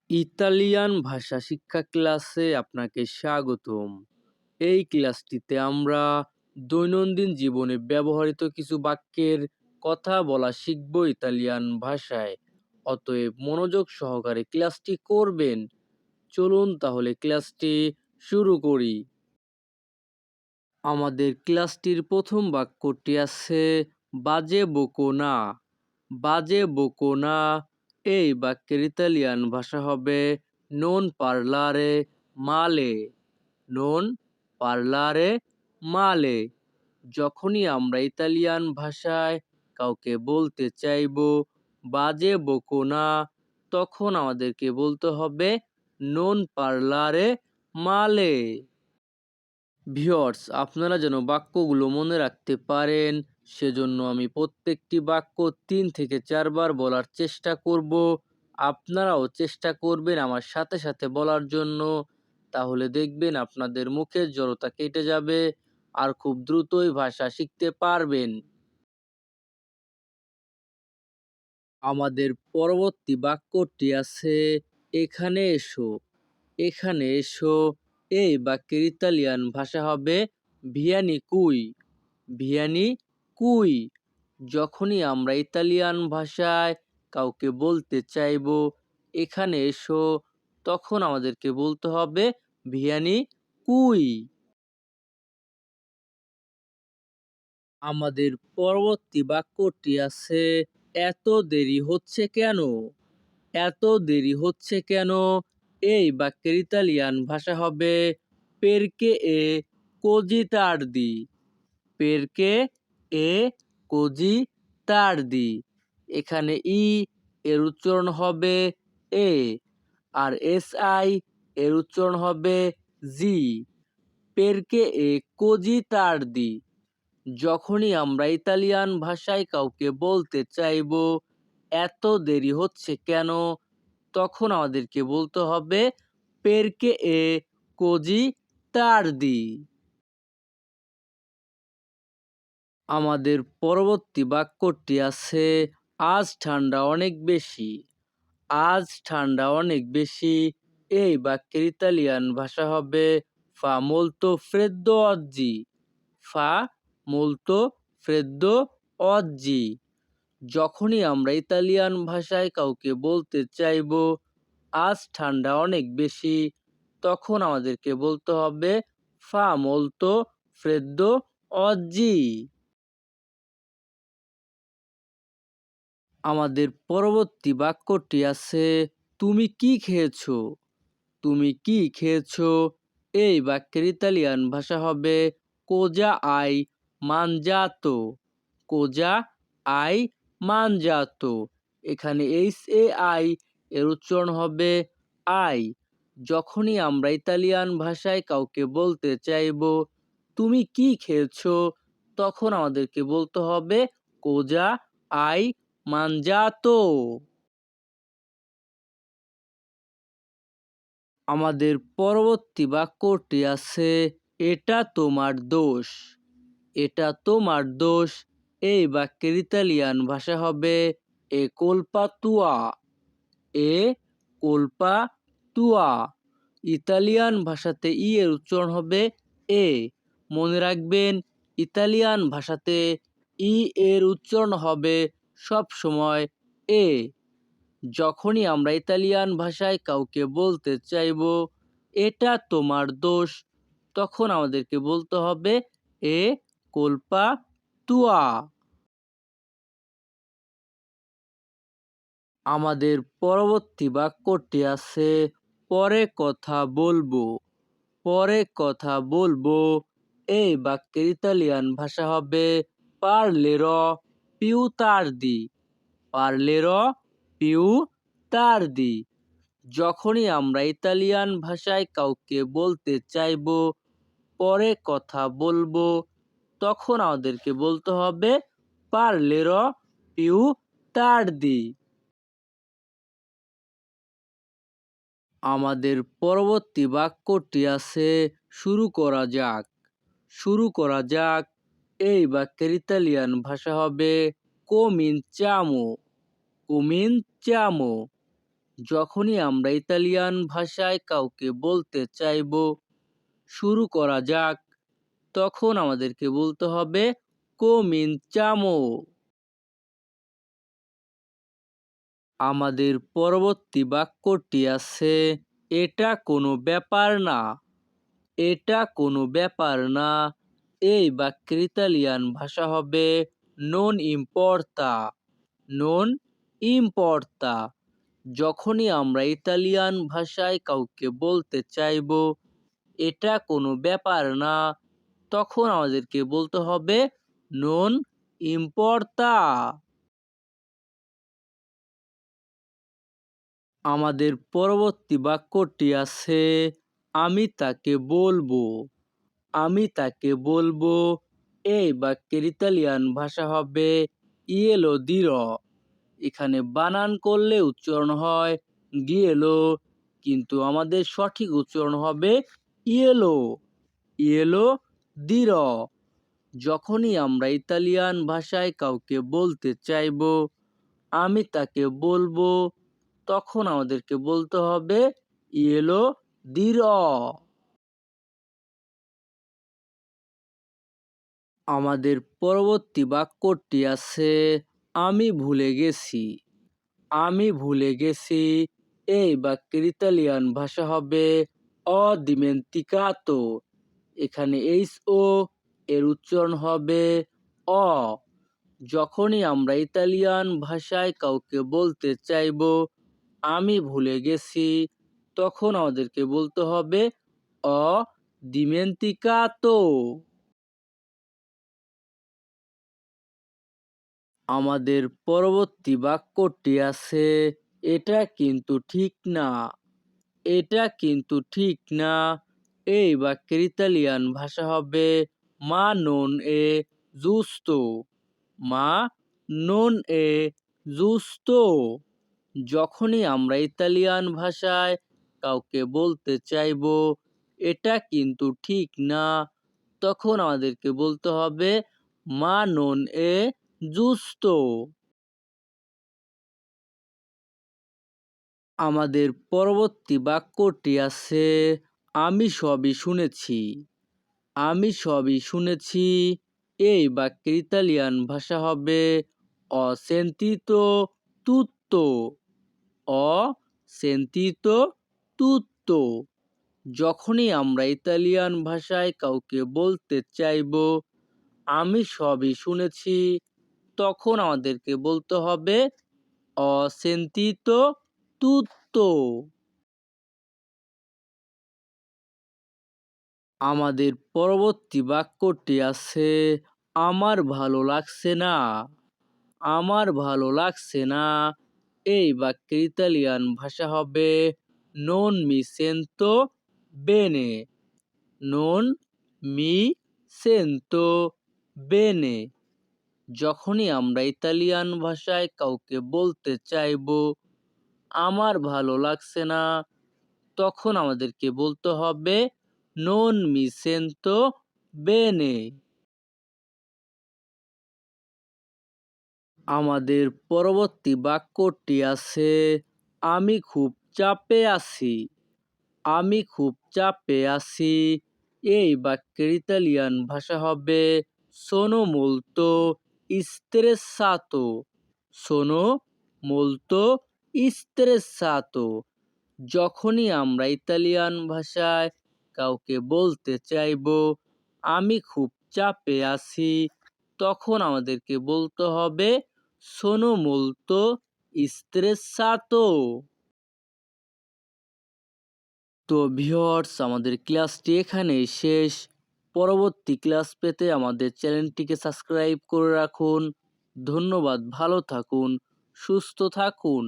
Italian ভাষা শিক্ষা ক্লাসে আপনাকে স্বাগতম। এই ক্লাসটিতে আমরা দৈনন্দিন জীবনে ব্যবহৃত কিছু বাক্যের কথা বলা শিখব ইতালিয়ান ভাষায়। অতএব মনোযোগ সহকারে ক্লাসটি করবেন। চলুন তাহলে ক্লাসটি শুরু করি। আমাদের ক্লাসটির প্রথম বাক্যটি আছে বাজে বকো না। বাজে বকো না এই বাক্যের ইতালিয়ান ভাষা হবে নন পারলারে মালে। নন পারলারে মালে। যখনই আমরা ইতালিয়ান ভাষায় কাউকে বলতে চাইবো বাজে বকো না, তখন আমাদেরকে বলতে হবে নন পারলারে মালে। ভিউয়ার্স, আপনারা যেন বাক্যগুলো মনে রাখতে পারেন সেজন্য আমি প্রত্যেকটি বাক্য ৩ থেকে ৪ বার বলার চেষ্টা করব। আপনারাও চেষ্টা করবেন আমার সাথে সাথে বলার জন্য। তাহলে দেখবেন আপনাদের মুখের জড়তা কেটে যাবে আর খুব দ্রুতই ভাষা শিখতে পারবেন। আমাদের পরবর্তী বাক্যটি আছে এখানে এসো। এখানে এসো এই বাক্যের ইতালিয়ান ভাষা হবে ভিয়ানি কুই। ভিয়ানি কুই। যখনই আমরা ইতালিয়ান ভাষায় কাউকে বলতে চাইবো এখানে এসো, তখন আমাদেরকে বলতে হবে ভিয়ানি কুই। আমাদের পরবর্তী বাক্যটি আছে এত দেরি হচ্ছে কেন? এত দেরি হচ্ছে কেন এই বাক্যের ইতালিয়ান ভাষা হবে পেরকে এ কোজি তার্দি। পেরকে এ কোজি তার্দি। এখানে ই এর উচ্চারণ হবে এ, আর এস আই এর উচ্চারণ হবে জি। পেরকে এ কোজি তার্দি। যখনই আমরা ইতালিয়ান ভাষায় কাউকে বলতে চাইবো এত দেরি হচ্ছে কেন, তখন আমাদেরকে বলতে হবে পেরকে এ কোজি তার্দি। আমাদের পরবর্তী বাক্যটি আছে আজ ঠান্ডা অনেক বেশি। আজ ঠান্ডা অনেক বেশি এই বাক্যের ইতালিয়ান ভাষা হবে ফা মোলতো ফ্রেদ্দো অজ্জি। ফা মোলতো ফ্রেদ্দো অজ্জি। যখনই আমরা ইতালিয়ান ভাষায় কাউকে বলতে চাইবো আজ ঠান্ডা অনেক বেশি, তখন আমাদেরকে বলতে হবে ফা মোলতো ফ্রেদ্দো অজ্জি। আমাদের পরবর্তী বাক্যটি আছে তুমি কি খেয়েছো? তুমি কি খেয়েছো এই বাক্যের ইতালিয়ান ভাষা হবে কোজা আই মানজাতো। কোজা আই মানজাতো। এখানে এইচ এ আই এর উচ্চারণ হবে আই। যখনই আমরা ইতালিয়ান ভাষায় কাউকে বলতে চাইবো তুমি কি খেয়েছো, তখন আমাদেরকে বলতে হবে কোজা আই মানজাতো। আমাদের পরবর্তী বাক্যটি আছে এটা তোমার দোষ। এটা তোমার দোষ এই বাক্যের ইতালিয়ান ভাষা হবে এ কোলপা তুয়া। এ কোলপা তুয়া। ইতালিয়ান ভাষাতে ই এর উচ্চারণ হবে এ। মনে রাখবেন ইতালিয়ান ভাষাতে ই এর উচ্চারণ হবে সব সময় এ। যখনই আমরা ইতালিয়ান ভাষায় কাউকে বলতে চাইবো এটা তোমার দোষ, তখন আমাদেরকে বলতে হবে এ কোলপা তুয়া। আমাদের পরবর্তী বাক্যটি আছে পরে কথা বলবো। পরে কথা বলবো এই বাক্যের ইতালিয়ান ভাষা হবে পারলের পিউ তার্দি। পারলের পিউ তার্দি। যখনই আমরা ইতালিয়ান ভাষায় কাউকে বলতে চাইবো পরে কথা বলবো, তখন আমাদেরকে বলতে হবে পারলের পিউ তার্দি। আমাদের পরবর্তী বাক্যটি আছে শুরু করা যাক। শুরু করা যাক এই বাক্যের ইতালিয়ান ভাষা হবে কোমিnciamo। কোমিnciamo। যখনই আমরা ইতালিয়ান ভাষায় কাউকে বলতে চাইবো শুরু করা যাক, তখন আমাদেরকে বলতে হবে কোমিnciamo। আমাদের পরবর্তী বাক্যটি আছে এটা কোনো ব্যাপার না। এটা কোনো ব্যাপার না। এই বাক্যের ইতালিয়ান ভাষা হবে non importa। non importa। যখনই আমরা ইতালিয়ান ভাষায় কাউকে বলতে চাইবো এটা কোনো ব্যাপার না, তখন আমাদেরকে বলতে হবে non importa। আমাদের পরবর্তী বাক্যটি আছে আমি তাকে বলবো। আমি তাকে বলবো। এই বাক্যের ইতালিয়ান ভাষা হবে ইয়েলো দিরো। এখানে বানান করলে উচ্চারণ হয় গিয়েলো, কিন্তু আমাদের সঠিক উচ্চারণ হবে ইয়েলো। ইয়েলো দিরো। যখনই আমরা ইতালিয়ান ভাষায় কাউকে বলতে চাইবো আমি তাকে বলবো, তখন আমাদেরকে বলতে হবে ইয়েলো দিরো। আমাদের পরবর্তী বাক্যটি আছে আমি ভুলে গেছি। আমি ভুলে গেছি। এই বাক্যের ইতালিয়ান ভাষা হবে অ dimenticato। এখানে ও এর উচ্চারণ হবে অ। যখনই আমরা ইতালিয়ান ভাষায় কাউকে বলতে চাইবো আমি ভুলে গেছি, তখন আমাদেরকে বলতে হবে অ dimenticato। আমাদের পরবর্তী বাক্যটি আছে এটা কিন্তু ঠিক না। এটা কিন্তু ঠিক না। এই বাক্যের ইতালিয়ান ভাষা হবে মা non è giusto। মা non è giusto। যখনই আমরা ইতালিয়ান ভাষায় কাউকে বলতে চাইবো এটা কিন্তু ঠিক না, তখন আমাদেরকে বলতে হবে মা non è giusto। আমাদের পরবর্তী বাক্যটি আছে আমি সবই শুনেছি। আমি সবই শুনেছি। এই বাক্যের ইতালিয়ান ভাষা হবে ho sentito tutto। ho sentito tutto। যখনই আমরা ইতালিয়ান ভাষায় কাউকে বলতে চাইবো আমি সবই শুনেছি, তখন আমাদেরকে বলতে হবে ho sentito tutto। আমাদের পরবর্তী বাক্যটি আছে আমার ভালো লাগছে না। আমার ভালো লাগছে না। এই বাক্যের ইতালিয়ান ভাষা হবে non mi sento bene। non mi sento bene। যখনই আমরা ইতালিয়ান ভাষায় কাউকে বলতে চাইবো আমার ভালো লাগছে না, তখন আমাদেরকে বলতে হবে non mi sento bene। আমাদের পরবর্তী বাক্যটি আছে আমি খুব চাপে আছি। আমি খুব চাপে আছি। এই বাক্যের ইতালিয়ান ভাষা হবে sono molto stressato। sono molto stressato। যখনই আমরা ইতালিয়ান ভাষায় কাউকে বলতে চাইবো আমি খুব চাপে আছি, তখন আমাদেরকে বলতে হবে sono molto stressato। তো ভিউয়ার্স, আমাদের ক্লাসটি এখানেই শেষ। পরবর্তী ক্লাস পেতে আমাদের চ্যানেলটিকে সাবস্ক্রাইব করে রাখুন। ধন্যবাদ। ভালো থাকুন, সুস্থ থাকুন।